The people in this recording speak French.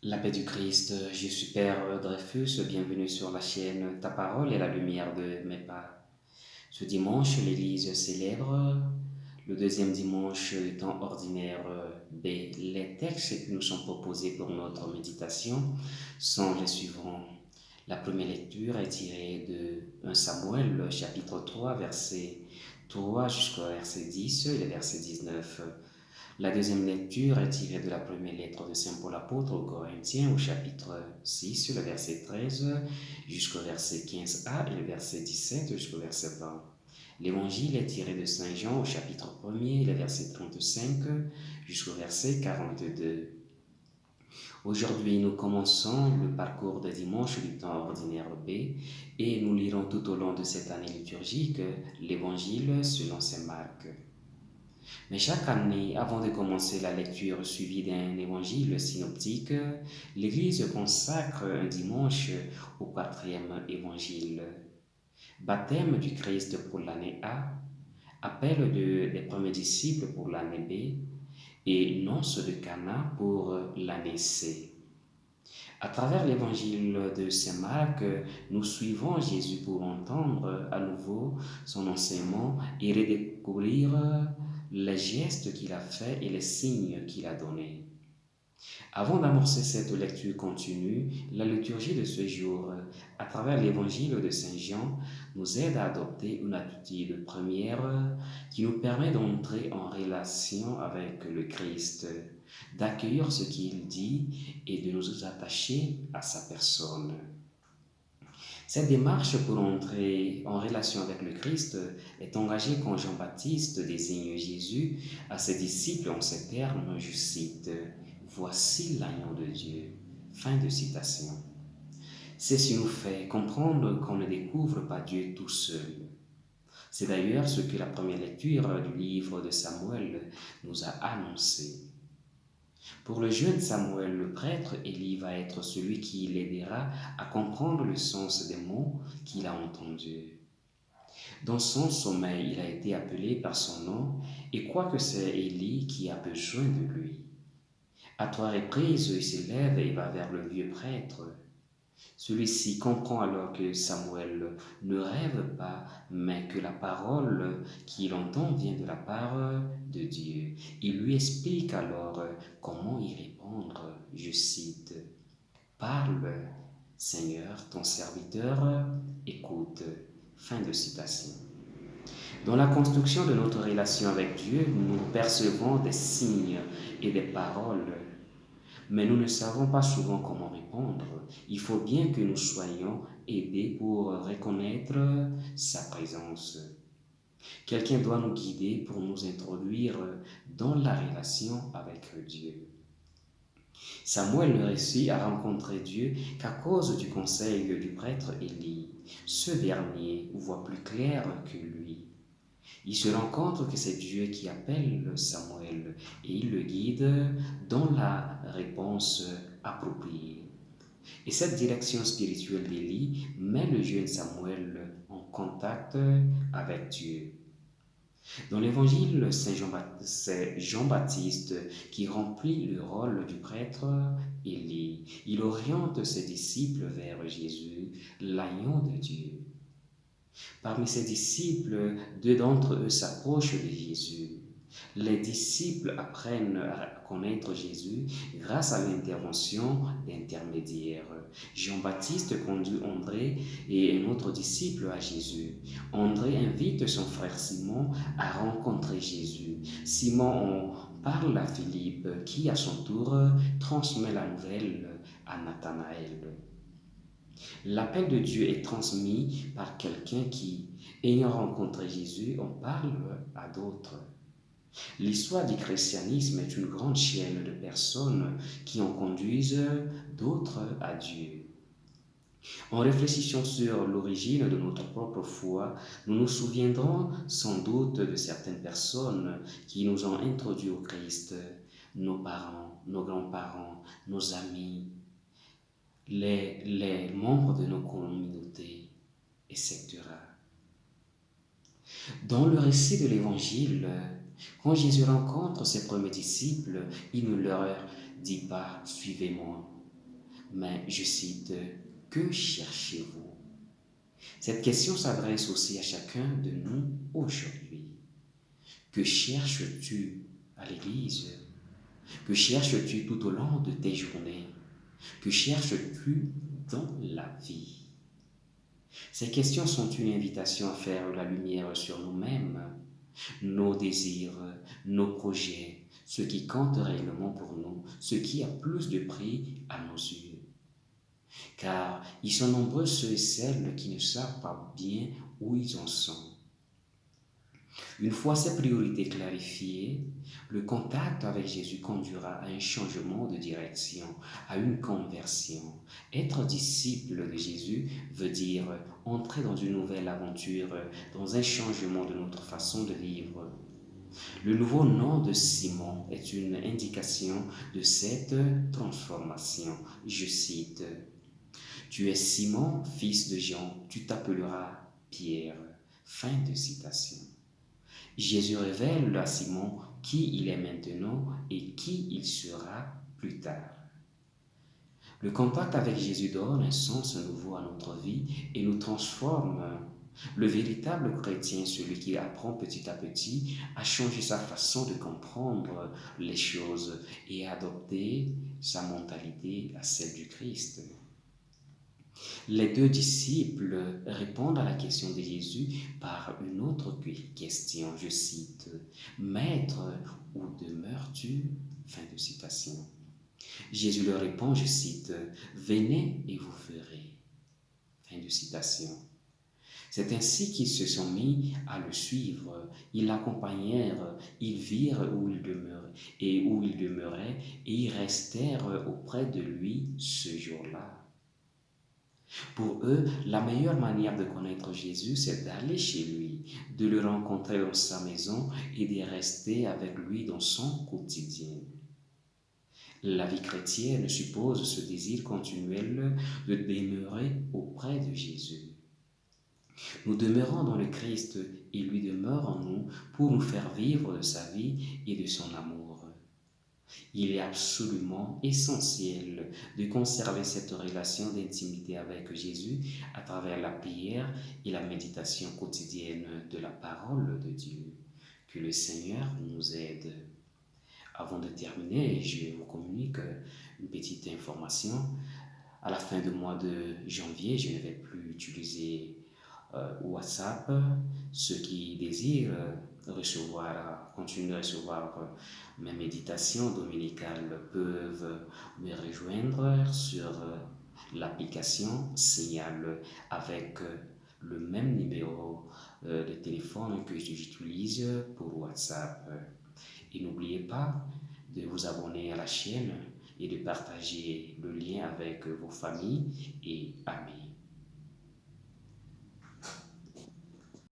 La paix du Christ, je suis Père Dreyfus, bienvenue sur la chaîne Ta parole est la lumière de mes pas. Ce dimanche, l'Église célèbre le deuxième dimanche du temps ordinaire B. Les textes qui nous sont proposés pour notre méditation sont les suivants. La première lecture est tirée de 1 Samuel, chapitre 3, verset 3 jusqu'au verset 10 et le verset 19. La deuxième lecture est tirée de la première lettre de Saint Paul apôtre aux Corinthiens au chapitre 6, le verset 13 jusqu'au verset 15a et le verset 17 jusqu'au verset 20. L'évangile est tiré de Saint Jean au chapitre 1er, le verset 35 jusqu'au verset 42. Aujourd'hui, nous commençons le parcours de dimanche du temps ordinaire B et nous lirons tout au long de cette année liturgique l'évangile selon Saint Marc. Mais chaque année, avant de commencer la lecture suivie d'un évangile synoptique, l'Église consacre un dimanche au quatrième évangile. Baptême du Christ pour l'année A, appel des premiers disciples pour l'année B et nonce de Cana pour l'année C. À travers l'évangile de Saint Marc, nous suivons Jésus pour entendre à nouveau son enseignement et redécouvrir les gestes qu'il a faits et les signes qu'il a donnés. Avant d'amorcer cette lecture continue, la liturgie de ce jour, à travers l'évangile de Saint Jean, nous aide à adopter une attitude première qui nous permet d'entrer en relation avec le Christ, d'accueillir ce qu'il dit et de nous attacher à sa personne. Cette démarche pour entrer en relation avec le Christ est engagée quand Jean-Baptiste désigne Jésus à ses disciples en ces termes, je cite, Voici l'agneau de Dieu. Fin de citation. Ceci nous fait comprendre qu'on ne découvre pas Dieu tout seul. C'est d'ailleurs ce que la première lecture du livre de Samuel nous a annoncé. Pour le jeune Samuel, le prêtre, Élie va être celui qui l'aidera à comprendre le sens des mots qu'il a entendus. Dans son sommeil, il a été appelé par son nom et croit que c'est Élie qui a besoin de lui. À trois reprises, il se lève et va vers le vieux prêtre. Celui-ci comprend alors que Samuel ne rêve pas, mais que la parole qu'il entend vient de la part de Dieu. Il lui explique alors comment y répondre. Je cite, Parle, Seigneur, ton serviteur écoute. Fin de citation. Dans la construction de notre relation avec Dieu, nous percevons des signes et des paroles, mais nous ne savons pas souvent comment répondre. Il faut bien que nous soyons aidés pour reconnaître sa présence. Quelqu'un doit nous guider pour nous introduire dans la relation avec Dieu. Samuel ne réussit à rencontrer Dieu qu'à cause du conseil du prêtre Élie. Ce dernier voit plus clair que lui. Il se rend compte que c'est Dieu qui appelle Samuel et il le guide dans la réponse appropriée. Et cette direction spirituelle d'Élie met le jeune Samuel en contact avec Dieu. Dans l'évangile, c'est Jean-Baptiste qui remplit le rôle du prêtre Élie. Il oriente ses disciples vers Jésus, l'agneau de Dieu. Parmi ses disciples, deux d'entre eux s'approchent de Jésus. Les disciples apprennent à connaître Jésus grâce à l'intervention d'intermédiaires. Jean-Baptiste conduit André et un autre disciple à Jésus. André invite son frère Simon à rencontrer Jésus. Simon en parle à Philippe qui, à son tour, transmet la nouvelle à Nathanaël. L'appel de Dieu est transmis par quelqu'un qui, ayant rencontré Jésus, en parle à d'autres. L'histoire du christianisme est une grande chaîne de personnes qui en conduisent d'autres à Dieu. En réfléchissant sur l'origine de notre propre foi, nous nous souviendrons sans doute de certaines personnes qui nous ont introduits au Christ, nos parents, nos grands-parents, nos amis, les membres de nos communautés, etc. Dans le récit de l'Évangile, quand Jésus rencontre ses premiers disciples, il ne leur dit pas « suivez-moi ». Mais je cite, que cherchez-vous? Cette question s'adresse aussi à chacun de nous aujourd'hui. Que cherches-tu à l'église? Que cherches-tu tout au long de tes journées? Que cherches-tu dans la vie? Ces questions sont une invitation à faire la lumière sur nous-mêmes, nos désirs, nos projets, ce qui compte réellement pour nous, ce qui a plus de prix à nos yeux. Car ils sont nombreux ceux et celles qui ne savent pas bien où ils en sont. Une fois ces priorités clarifiées, le contact avec Jésus conduira à un changement de direction, à une conversion. Être disciple de Jésus veut dire entrer dans une nouvelle aventure, dans un changement de notre façon de vivre. Le nouveau nom de Simon est une indication de cette transformation. Je cite, tu es Simon, fils de Jean, tu t'appelleras Pierre. Fin de citation. Jésus révèle à Simon qui il est maintenant et qui il sera plus tard. Le contact avec Jésus donne un sens nouveau à notre vie et nous transforme. Le véritable chrétien, celui qui apprend petit à petit à changer sa façon de comprendre les choses et à adopter sa mentalité à celle du Christ. Les deux disciples répondent à la question de Jésus par une autre question, je cite, Maître, où demeures-tu? Fin de citation. Jésus leur répond, je cite, Venez et vous verrez. Fin de citation. C'est ainsi qu'ils se sont mis à le suivre. Ils l'accompagnèrent, ils virent où il demeurait et ils restèrent auprès de lui ce jour-là. Pour eux, la meilleure manière de connaître Jésus, c'est d'aller chez lui, de le rencontrer dans sa maison et de rester avec lui dans son quotidien. La vie chrétienne suppose ce désir continuel de demeurer auprès de Jésus. Nous demeurons dans le Christ et lui demeure en nous pour nous faire vivre de sa vie et de son amour. Il est absolument essentiel de conserver cette relation d'intimité avec Jésus à travers la prière et la méditation quotidienne de la parole de Dieu. Que le Seigneur nous aide. Avant de terminer, je vous communique une petite information. À la fin du mois de janvier, je ne vais plus utiliser WhatsApp. Ceux qui désirent continuer de recevoir mes méditations dominicales peuvent me rejoindre sur l'application Signal avec le même numéro de téléphone que j'utilise pour WhatsApp. Et n'oubliez pas de vous abonner à la chaîne et de partager le lien avec vos familles et amis.